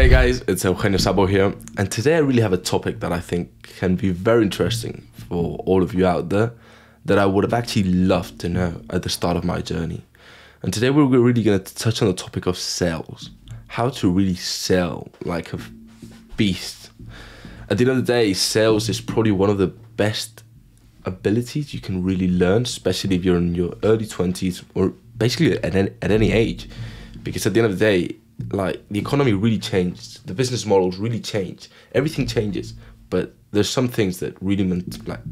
Hey guys, it's Eugenio Zabell here, and today I really have a topic that I think can be very interesting for all of you out there that I would have actually loved to know at the start of my journey. And today we're really going to touch on the topic of sales, how to really sell like a beast. At the end of the day, sales is probably one of the best abilities you can really learn, especially if you're in your early 20s or basically at any age, because at the end of the day, like, the economy really changed, the business models really change, everything changes, but there's some things that really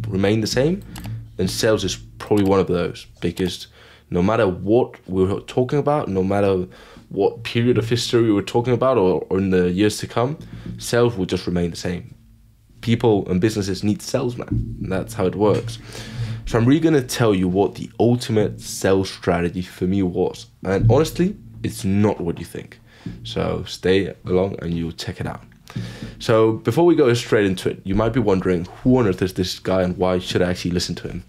remain the same, and sales is probably one of those, because no matter what we're talking about, no matter what period of history we're talking about or in the years to come, sales will just remain the same. People and businesses need salesmen, and that's how it works. So I'm really going to tell you what the ultimate sales strategy for me was, and honestly, it's not what you think. So stay along and you'll check it out. So before we go straight into it, you might be wondering, who on earth is this guy and why should I actually listen to him?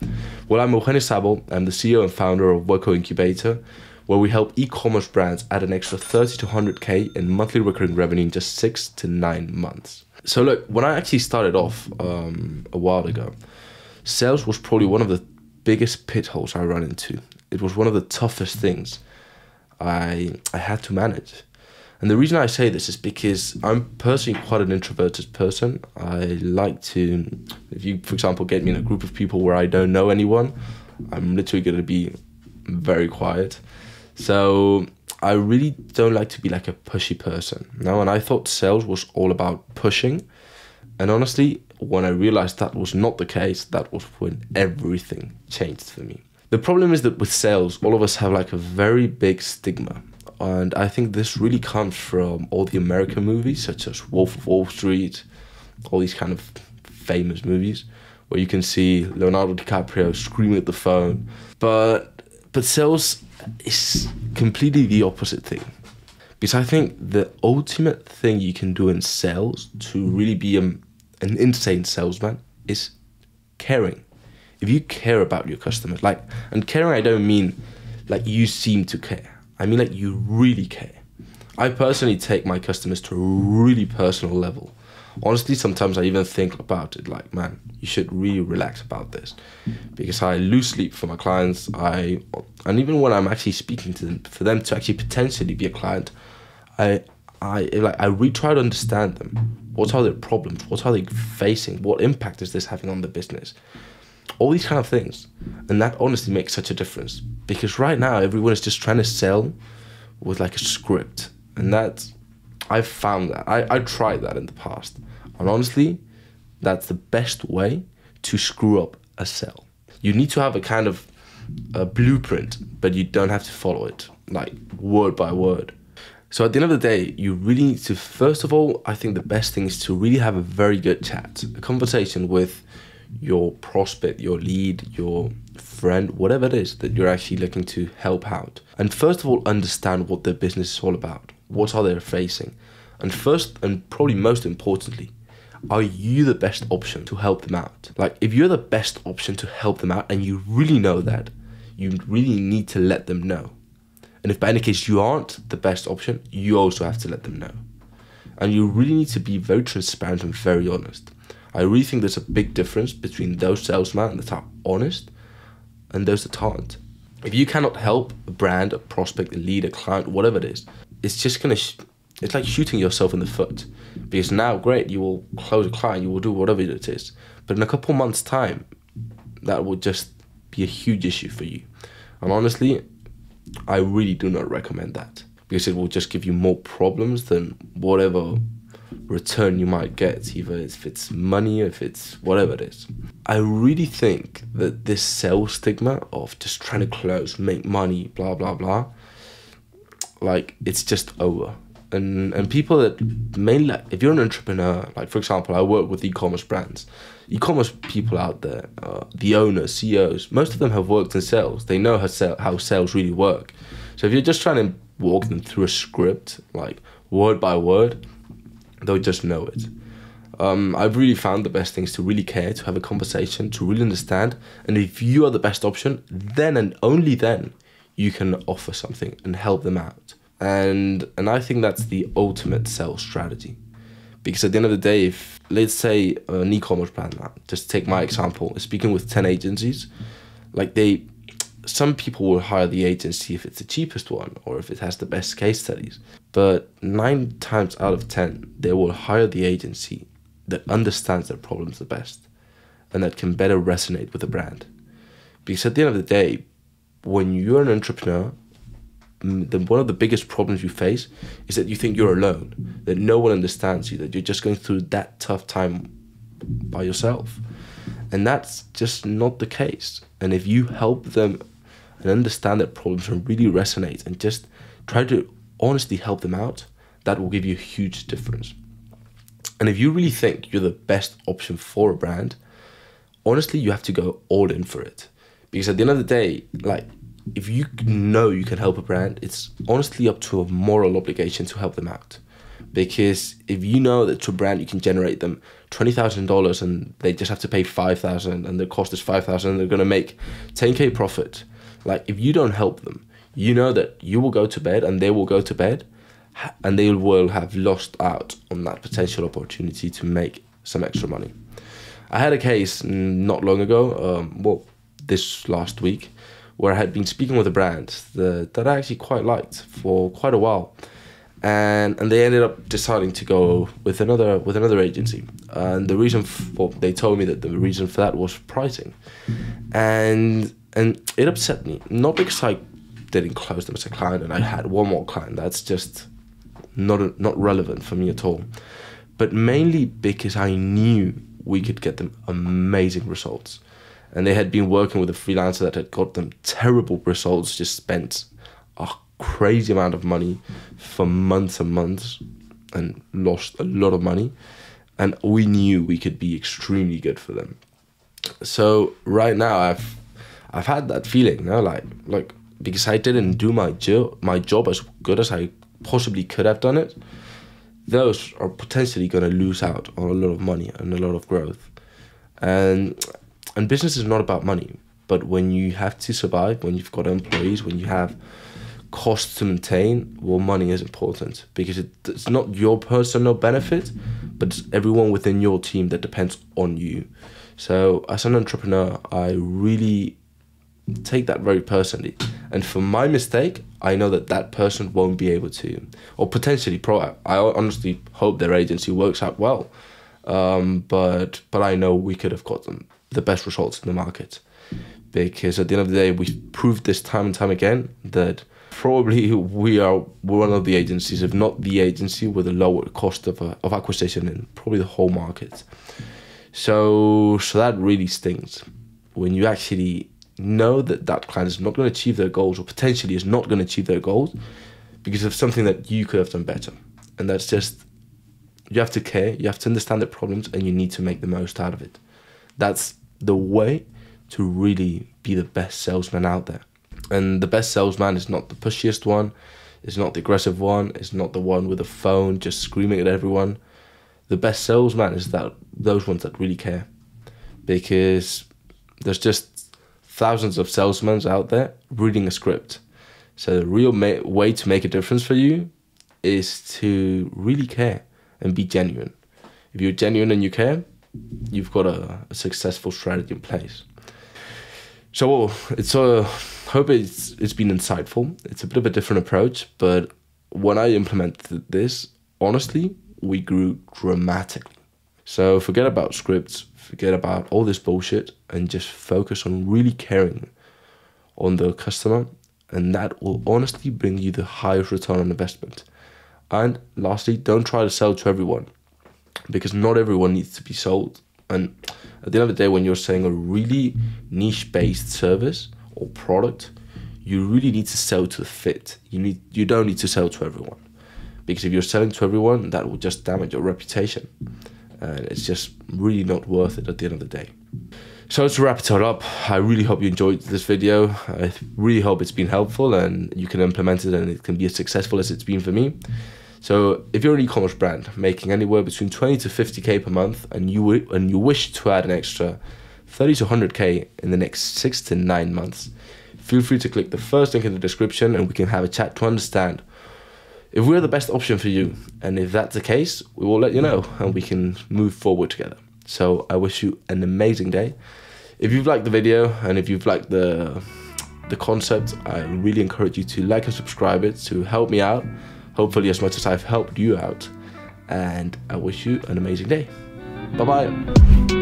Well, I'm Eugenio Zabell. I'm the CEO and founder of Worko Incubator, where we help e-commerce brands add an extra 30 to 100K in monthly recurring revenue in just 6 to 9 months. So look, when I actually started off a while ago, sales was probably one of the biggest pitfalls I ran into. It was one of the toughest things I had to manage. And the reason I say this is because I'm personally quite an introverted person. I like to, if you, for example, get me in a group of people where I don't know anyone, I'm literally going to be very quiet. So I really don't like to be like a pushy person. Now, and I thought sales was all about pushing. And honestly, when I realized that was not the case, that was when everything changed for me. The problem is that with sales, all of us have like a very big stigma. And I think this really comes from all the American movies, such as Wolf of Wall Street, all these kind of famous movies, where you can see Leonardo DiCaprio screaming at the phone. But sales is completely the opposite thing. Because I think the ultimate thing you can do in sales to really be an insane salesman is caring. If you care about your customers, and caring, I don't mean like you seem to care. I mean like you really care. I personally take my customers to a really personal level. Honestly, sometimes I even think about it like, man, you should really relax about this. Because I lose sleep for my clients. And even when I'm actually speaking to them, for them to actually potentially be a client, I really try to understand them. What are their problems? What are they facing? What impact is this having on the business? All these kind of things. And that honestly makes such a difference. Because right now, everyone is just trying to sell with like a script. And I've found that. I tried that in the past. And honestly, that's the best way to screw up a sale. You need to have a kind of a blueprint, but you don't have to follow it, like word by word. So at the end of the day, you really need to, first of all, I think the best thing is to really have a very good chat, a conversation with your prospect, your lead, your friend, whatever it is that you're actually looking to help out. And first of all, understand what their business is all about. What are they facing? And first, and probably most importantly, are you the best option to help them out? Like, if you're the best option to help them out and you really know that, you really need to let them know. And if by any case you aren't the best option, you also have to let them know. And you really need to be very transparent and very honest. I really think there's a big difference between those salesmen that are honest and those that aren't. If you cannot help a brand, a prospect, a lead, a client, whatever it is, it's just gonna, it's like shooting yourself in the foot. Because now, great, you will close a client, you will do whatever it is. But in a couple months' time, that will just be a huge issue for you. And honestly, I really do not recommend that. Because it will just give you more problems than whatever return you might get, either if it's money, if it's whatever it is. I really think that this sales stigma of just trying to close, make money, blah, blah, blah, like, it's just over. And people that mainly, if you're an entrepreneur, like for example, I work with e-commerce brands, e-commerce people out there, the owners, CEOs, most of them have worked in sales. They know how sales really work. So if you're just trying to walk them through a script, like word by word, they'll just know it. I've really found the best things to really care, to have a conversation, to really understand. And if you are the best option, then and only then you can offer something and help them out. And I think that's the ultimate sales strategy. Because at the end of the day, if, let's say, an e-commerce brand, just take my example, speaking with 10 agencies, like some people will hire the agency if it's the cheapest one or if it has the best case studies. But 9 times out of 10, they will hire the agency that understands their problems the best and that can better resonate with the brand. Because at the end of the day, when you're an entrepreneur, one of the biggest problems you face is that you think you're alone, that no one understands you, that you're just going through that tough time by yourself. And that's just not the case. And if you help them and understand their problems and really resonate and just try to honestly help them out, that will give you a huge difference. And if you really think you're the best option for a brand, honestly, you have to go all in for it. Because at the end of the day, like, if you know you can help a brand, it's honestly up to a moral obligation to help them out. Because if you know that to a brand you can generate them $20,000 and they just have to pay $5,000 and the cost is $5,000 and they're going to make 10K profit, like, if you don't help them, you know that you will go to bed and they will go to bed and they will have lost out on that potential opportunity to make some extra money. I had a case not long ago, this last week, where I had been speaking with a brand that I actually quite liked for quite a while, and they ended up deciding to go with another agency. And they told me that the reason for that was pricing, and it upset me, not because I didn't close them as a client and I had one more client. That's just not relevant for me at all, but mainly because I knew we could get them amazing results. And they had been working with a freelancer that had got them terrible results, just spent a crazy amount of money for months and months and lost a lot of money. And we knew we could be extremely good for them. So right now I've had that feeling, like because I didn't do my job as good as I possibly could have done it, those are potentially going to lose out on a lot of money and a lot of growth. And business is not about money, but when you have to survive, when you've got employees, when you have costs to maintain, well, money is important because it's not your personal benefit, but it's everyone within your team that depends on you. So as an entrepreneur, I really take that very personally. And for my mistake, I know that person won't be able to, or potentially I honestly hope their agency works out well. But I know we could have got them the best results in the market, because at the end of the day, we've proved this time and time again that probably we are one of the agencies, if not the agency, with a lower cost of acquisition in probably the whole market. So that really stings when you actually know that client is not going to achieve their goals, or potentially is not going to achieve their goals because of something that you could have done better. And that's just, you have to care, you have to understand the problems, and you need to make the most out of it. That's the way to really be the best salesman out there. And the best salesman is not the pushiest one, it's not the aggressive one, it's not the one with a phone just screaming at everyone. The best salesman is those ones that really care, because there's just thousands of salesmen out there reading a script. So the real way to make a difference for you is to really care and be genuine. If you're genuine and you care, you've got a successful strategy in place. So hope it's been insightful. It's a bit of a different approach, but when I implemented this, honestly, we grew dramatically. So forget about scripts, forget about all this bullshit, and just focus on really caring on the customer, and that will honestly bring you the highest return on investment. And lastly, don't try to sell to everyone, because not everyone needs to be sold. And at the end of the day, when you're selling a really niche-based service or product, you really need to sell to the fit. You don't need to sell to everyone, because if you're selling to everyone, that will just damage your reputation, and it's just really not worth it at the end of the day. So to wrap it all up, I really hope you enjoyed this video. I really hope it's been helpful and you can implement it and it can be as successful as it's been for me. So if you're an e-commerce brand making anywhere between 20 to 50K per month, and you wish to add an extra 30 to 100K in the next 6 to 9 months, feel free to click the first link in the description and we can have a chat to understand if we're the best option for you. And if that's the case, we will let you know and we can move forward together. So I wish you an amazing day. If you've liked the video and if you've liked the concept, I really encourage you to like and subscribe it to help me out, hopefully as much as I've helped you out. And I wish you an amazing day. Bye bye.